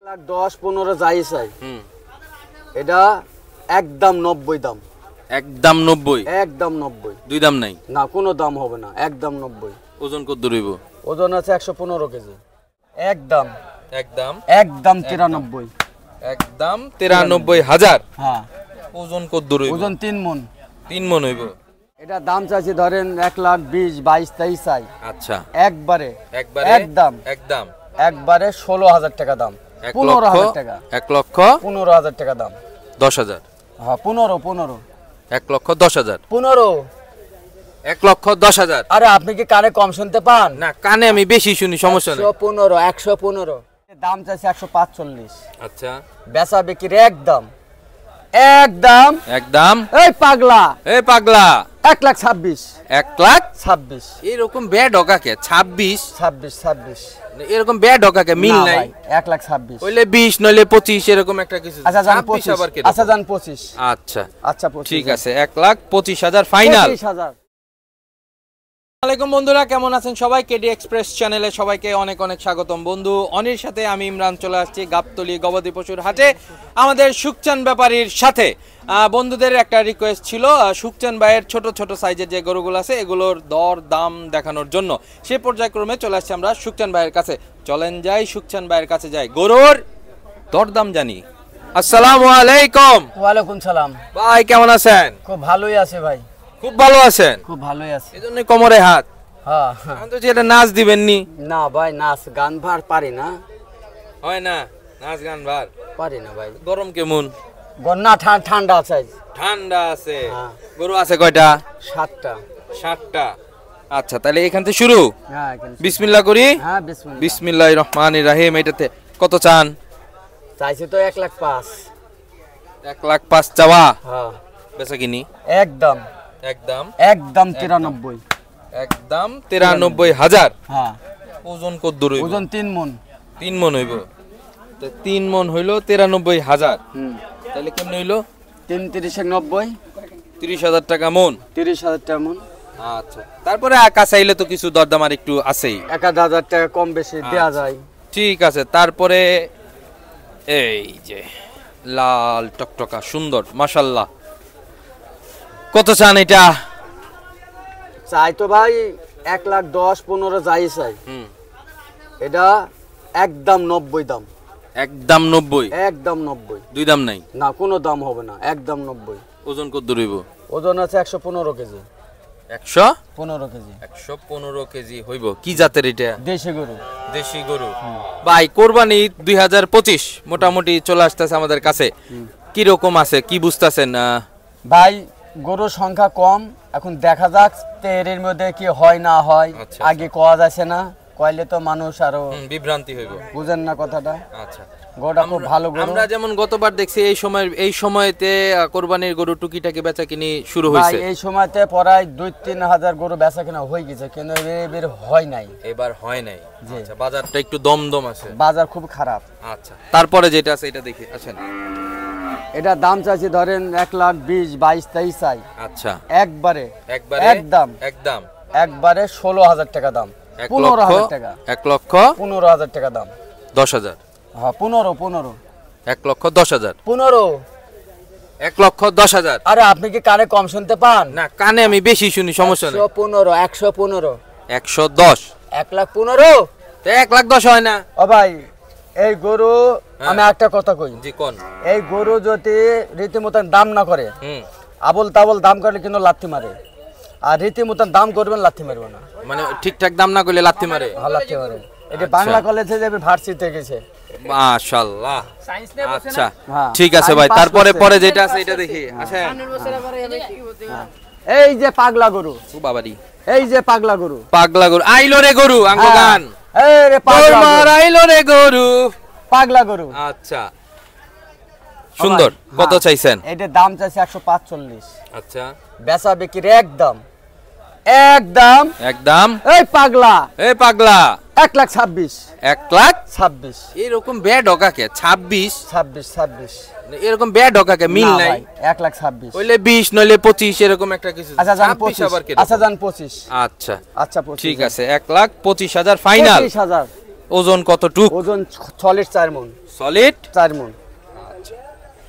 10-15 যাই চাই। এটা একদম 90 দাম। একদম 90? একদম 90। দুই দাম নাই? না, কোনো দাম হবে না, একদম 90। ওজন কত রইব? ওজন আছে 115 কেজি। একদম একদম 93। একদম 93,000। হ্যাঁ। ওজন কত রইব? ওজন 3 মণ। 3 মণ হইব। এটা দাম চাইছি ধরেন 1,20,000, 22-23 চাই। আচ্ছা, একবারে একদম একবারে 16,000 টাকা দাম। 15,000 টাকা। 1,15,000 টাকা দাম। 10,000? হ্যাঁ, 15। 1,10,000? 15। 1,10,000? আরে আপনি কি কানে কম শুনতে পান? না, কানে আমি বেশি শুনি, সমস্যা নেই। 115। দাম চাইছে 145। আচ্ছা, বেচা বিক্রি একদম এই পাগলা 1,26,000। 1,26,000? এরকম ব্যাড ঢোকাকে 26 এরকম ব্যাড ঢোকাকে মিল নাই। 1,26,000 হইলে 20 নইলে 25 এরকম একটা কিছু। আচ্ছা জান 26 আবার কি? 25। আচ্ছা 25। ঠিক আছে, 1,25,000 ফাইনাল। 25,000। আসসালামু বন্ধুরা, কেমন আছেন সবাই? কেডি এক্সপ্রেস চ্যানেলে সবাইকে অনেক অনেক স্বাগতম। বন্ধু অনির সাথে আমি ইমরান চলে আসছি গাবতলী গবাদি পশুর হাটে আমাদের সুখচান ব্যাপারীর সাথে। বন্ধুদের একটা রিকোয়েস্ট ছিল সুখচান ভাইয়ের ছোট ছোট সাইজের যে গরুগুলো আছে এগুলোর দর দাম দেখানোর জন্য। সেই পর্যায়ক্রমে চলে আসছি আমরা সুখচান ভাইয়ের কাছে। চলেন যাই সুখচান ভাইয়ের কাছে যাই, গরুর দরদাম জানি। আসসালামু আলাইকুম। ওয়ালাইকুম সালাম। ভাই কেমন আছেন? খুব ভালোই আছে ভাই। খুব ভালো আছেন? খুব ভালোই আছে। এজন্য কোমরে হাত। হ্যাঁ। আমি তো যেটা নাচ দিবেন নি। না ভাই, নাচ গান ভার পারি না। হয় না নাচ গান ভার পারি না ভাই। গরম কেমন? গন্না ঠান্ডা আছে। ঠান্ডা আছে। গরু আছে কয়টা? 7টা। 7টা। আচ্ছা, তাহলে এখান থেকে শুরু। হ্যাঁ, বিসমিল্লাহ করি। হ্যাঁ, বিসমিল্লাহ। বিসমিল্লাহির রহমানির রহিম। এটাতে কত চান? চাইছি তো 1,05,000। 1,05,000 চাওয়া? হ্যাঁ। বেচা কিনি একদম 93। একদম 93,000। হ্যাঁ। ওজন কত দূর হইব? ওজন 3 মণ। 3 মণ হইব। তো 3 মণ হইলো 93,000। তাহলে কেমন হইলো? 3,30,90। 30,000 টাকা মণ। 30,000 টাকা মণ। আচ্ছা, তারপরে আকা চাইলে তো কিছু দরদাম আর একটু আছেই। 1,000 টাকা কম বেশি দেয়া যায়। ঠিক আছে। তারপরে এই যে লাল টকটকা সুন্দর মাশাআল্লাহ, কত চান এটা? চাই তো ভাই 1,10,15 যাই চাই। এটা একদম 90 দাম। একদম 90? একদম 90। দুই দাম নাই? না, কোনো দাম হবে না, একদম 90। ওজন কত দূর হইব? ওজন আছে 115 কেজি। 115 কেজি। 115 কেজি হইব। কি জাতের এটা? দেশি গরু। দেশি গরু। ভাই কোরবানি 2025 মোটামুটি চলে আসতেছে আমাদের কাছে, কি রকম আছে কি বুঝতাছেন? ভাই গরুর সংখ্যা কম, এখন দেখা যাক এর মধ্যে কি হয় না হয়। আগে কোয়া যাচ্ছে না, কইলে তো মানুষ আরো বিভ্রান্তি হইব। বুঝেন না কথাটা। আচ্ছা, গরুটা খুব ভালো গরু। আমরা যেমন গতবার দেখছি এই সময়তে কোরবানির গরু টুকিটাকি বেচা কিনি শুরু হইছে। ভাই এই সময়তে প্রায় 2-3 হাজার গরু বেচা কিনা হয়ে গেছে, কিন্তু এবার হয় নাই। এবার হয় নাই। আচ্ছা, বাজারটা একটু দমদম আছে। বাজার খুব খারাপ। আচ্ছা, তারপরে যেটা আছে এটা দেখি আসেন। এটা দাম চাইছি ধরেন 1,20,000, 22-23 চাই। আচ্ছা, একবারে একবারে 16,000 টাকা দাম। 15,000 টাকা। 1,15,000 টাকা দাম। 10,000? হ্যাঁ, 15। 1,10,000? 15। 1,10,000? আরে আপনি কি কানে কম শুনতে পান? না, কানে আমি বেশি শুনি, সমস্যা নেই। 115। 110? 1,15,000? 1,10,000 হয় না? ও ভাই, এই গরু আমি একটা কথা কই। জি কোন? এই গরু যদি রীতিমতন দাম না করে, আবল তাবল দাম করলে কিন্তু লাথি মারে। আর রীতিমতন দাম করবেন, লাথি মারবে না। মানে ঠিকঠাক দাম না করলে লাথি মারে? হ্যাঁ, লাথি মারে। এটা বাংলা কলেজে যাবে, ভার্সিটিতে গেছে। মাশাআল্লাহ। আচ্ছা ঠিক আছে ভাই, তারপরে যেটা আছে এটা দেখি। আচ্ছা, এই যে পাগলা গরু। ও বাবারি, এই যে পাগলা গরু। আইলো রে গরু আঙ্গ গান। এই রে পাগলা গরু, আইলো রে গরু, পাগলা গরু। আচ্ছা, সুন্দর। কত চাইছেন? এটা দাম চাইছে 145। আচ্ছা, বেচা বিক্রি একদম এই পাগলা 1,26,000। 1,26,000? এরকম ব্যাড ঢোকাকে 26 এরকম ব্যাড ঢোকাকে মিল নাই। 1,26,000 হইলে 20 নইলে 25 এরকম একটা কিছু। আচ্ছা জান 25। আচ্ছা জান 25। আচ্ছা আচ্ছা 25। ঠিক আছে, 1,25,000 ফাইনাল। ওজন কতটুক? ওজন সলিড 4 মণ। সলিড 4 মণ।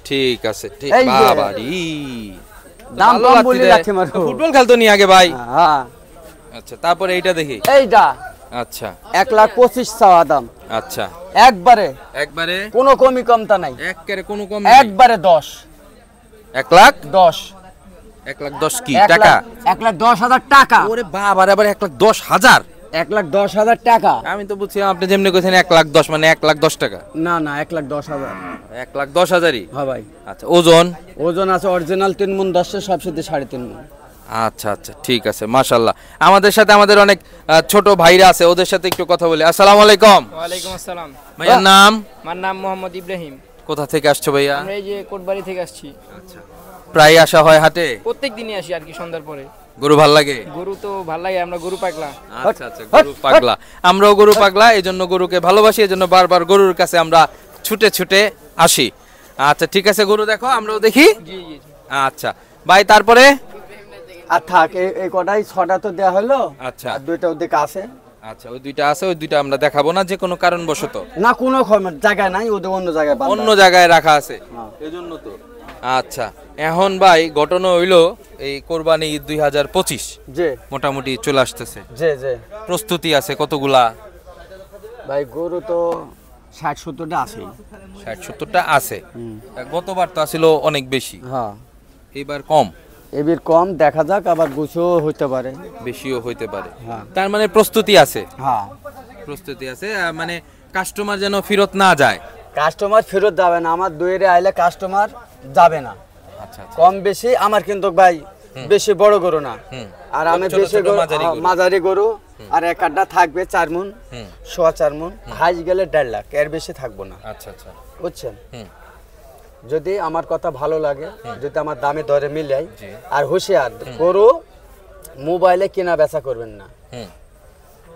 ঠিক আছে, ঠিক। এই যে। বাবারি দাম ভালো কম লাগছে বলে রে। রাখি মারো। ফুটবল খেলতো নি আগে ভাই? হ্যাঁ। আচ্ছা, তারপরে এইটা দেখি। এইটা আচ্ছা 1,25,000 চাওয়া দাম। আচ্ছা, একবারে একবারে কোনো কমি কমতা নাই। একবারে কোনো কম একবারে 10। 1 লাখ 10। 1 লাখ 10 কি টাকা? 1,10,000 টাকা। ওরে বাবা রে, আবার 1,10,000। 1,10,000 টাকা। আমি তো বুঝছি আপনি যেমনি কইছেন 1,10,000 মানে 1,10,000 টাকা। না না 1,10,000। 1,10,000ই? হ্যাঁ ভাই। আচ্ছা, ওজন? ওজন আছে অরিজিনাল 3 মণ 10 সবসাথে 3.5 মণ। আচ্ছা আচ্ছা, ঠিক আছে, মাশাআল্লাহ। আমাদের সাথে আমাদের অনেক ছোট ভাইরা আছে, ওদের সাথে একটু কথা বলি। আসসালামু আলাইকুম। ওয়ালাইকুম আসসালাম। ভাইয়ার নাম? আমার নাম মোহাম্মদ ইব্রাহিম। কোথা থেকে আসছো ভাইয়া? আমরা এই যে কোটবাড়ি থেকে আসছি। আচ্ছা, প্রায় আসা হয় হাটে? প্রত্যেক দিনই আসি আর কি সন্ধ্যার পরে। গরু ভাল লাগে? গরু তো ভাল লাগে, আমরা গরু পাগলা। আচ্ছা আচ্ছা, গরু পাগলা। আমরাও গরু পাগলা, এজন্য গরুকে ভালোবাসি, এজন্য বারবার গরুর কাছে আমরা ছুটে ছুটে আসি। আচ্ছা ঠিক আছে, গরু দেখো, আমরাও দেখি। জি জি। আচ্ছা ভাই, তারপরে? আর থাক এই কটাই 6টা তো দেয়া হলো। আচ্ছা আর 2টা ওদিকে আছে। আচ্ছা, ওই দুইটা আছে, ওই দুইটা আমরা দেখাবো না যে কোনো কারণবশত। না কোনো জায়গায় নাই, ওদের অন্য জায়গায় বাঁধা। অন্য জায়গায় রাখা আছে, হ্যাঁ। এজন্য তো। আচ্ছা, এখন ভাই ঘটনা হইলো এই কোরবানি ঈদ 2025 জি মোটামুটি চলে আসতেছে। জি জি প্রস্তুতি আছে কতগুলা? ভাই গরু তো 60-70টা আছে। 60-70টা আছে। গতবার তো আসিল অনেক বেশি, হ্যাঁ এবার কম। এবার কম, দেখা যাক, আবার গুছও হইতে পারে, বেশিও হইতে পারে। হ্যাঁ। তার মানে প্রস্তুতি আছে? হ্যাঁ প্রস্তুতি আছে, মানে কাস্টমার যেন ফেরত না যায়। কাস্টমার ফেরত যাবে না, আমার দুইরে আইলে কাস্টমার যাবে না। আচ্ছা আচ্ছা। কম বেশি আমার কিন্তু ভাই বেশি বড় গরু না, আর আমি ছোট বেশি ছোট গরু, মাঝারি গরু। মাঝারি গরু, আর এক আড্ডা থাকবে 4 মণ, 4.25 মণ, হাইস গেলে 1.5 লাখ, এর বেশি থাকবো না। আচ্ছা আচ্ছা। বুঝছেন? যদি আমার কথা ভালো লাগে, যদি আমার দামে দরে মিলাই, আর হুঁশিয়ার গরু মোবাইলে কেনা বেচা করবেন না।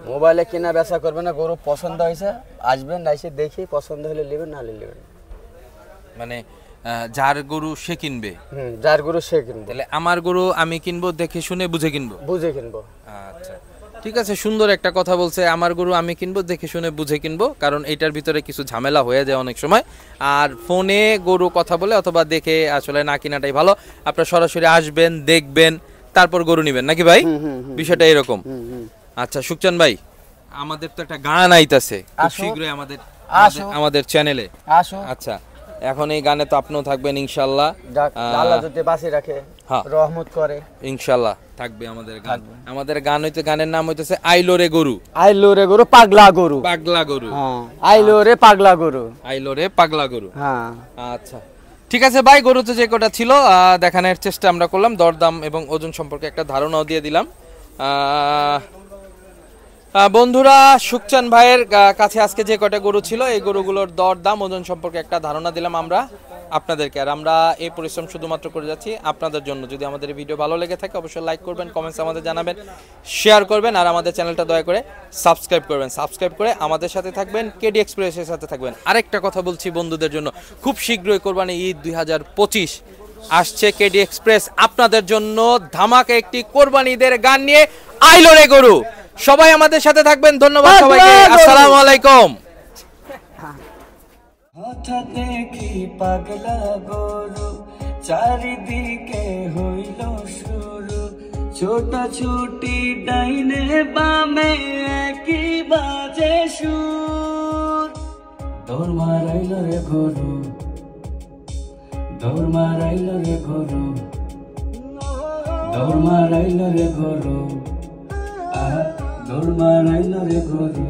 মোবাইলে কেনা বেচা করবেন না। গরু পছন্দ হয়েছে আসবেন, এসে দেখি পছন্দ হলে নেবেন, না হলে নেবেন। মানে যার গরু সে কিনবে। যার গরু সে কিনবে। তাহলে আমার গরু আমি কিনবো দেখে শুনে বুঝে কিনবো? বুঝে কিনবো। আচ্ছা ঠিক আছে, সুন্দর একটা কথা বলছে। আমার গরু আমি কিনবো দেখে শুনে বুঝে কিনবো, কারণ এটার ভিতরে কিছু ঝামেলা হয়ে যায় অনেক সময়। আর ফোনে গরু কথা বলে অথবা দেখে আসলে না কিনাটাই ভালো। আপনারা সরাসরি আসবেন, দেখবেন, তারপর গরু নিবেন, নাকি ভাই? বিষয়টা এরকম। আচ্ছা সুকচান ভাই, আমাদের তো একটা গান আইতাছে খুব শীঘ্রই আমাদের চ্যানেলে। আসো। আচ্ছা, এখন এই গানে তো আপনিও থাকবেন ইনশাআল্লাহ। আল্লাহ যদি বাঁচিয়ে রাখে, রহমত করে, ইনশাআল্লাহ থাকবে আমাদের গান। আমাদের গান হইতে, গানের নাম হইতেছে আইলো রে গরু। আইলো রে গরু, পাগলা গরু। পাগলা গরু। হ্যাঁ, আইলো রে পাগলা গরু। আইলো রে পাগলা গরু। হ্যাঁ আচ্ছা ঠিক আছে ভাই, গরু তো যে কটা ছিল দেখানোর চেষ্টা আমরা করলাম, দরদাম এবং ওজন সম্পর্কে একটা ধারণাও দিয়ে দিলাম। বন্ধুরা, সুকচান ভাইয়ের কাছে আজকে যে কটা গরু ছিল, এই গরুগুলোর দরদাম ওজন সম্পর্কে একটা ধারণা দিলাম আমরা আপনাদেরকে। আর আমরা এই পরিশ্রম শুধুমাত্র করে যাচ্ছি আপনাদের জন্য। যদি আমাদের এই ভিডিও ভালো লেগে থাকে অবশ্যই লাইক করবেন, কমেন্টস আমাদের জানাবেন, শেয়ার করবেন, আর আমাদের চ্যানেলটা দয়া করে সাবস্ক্রাইব করবেন। সাবস্ক্রাইব করে আমাদের সাথে থাকবেন, কেডি এক্সপ্রেসের সাথে থাকবেন। আরেকটা কথা বলছি বন্ধুদের জন্য, খুব শীঘ্রই কোরবানি ঈদ 2025 আসছে। কেডি এক্সপ্রেস আপনাদের জন্য ধামাকা একটি কোরবানি ঈদের গান নিয়ে আইলো রে গরু। সবাই আমাদের সাথে থাকবেন, ধন্যবাদ সবাইকে, আসসালামু আলাইকুম। হঠাৎ দেখি পাগলা গরু, চারিদিকে হইল শুরু, ছোটাছুটি ডাইনে বামে একই বাজে সুর। দৌড় মারাইল রে গরু, দৌড় মারাইল রে গরু, দৌড় মারাইল রে গরু, দৌড় মারাইল রে গরু।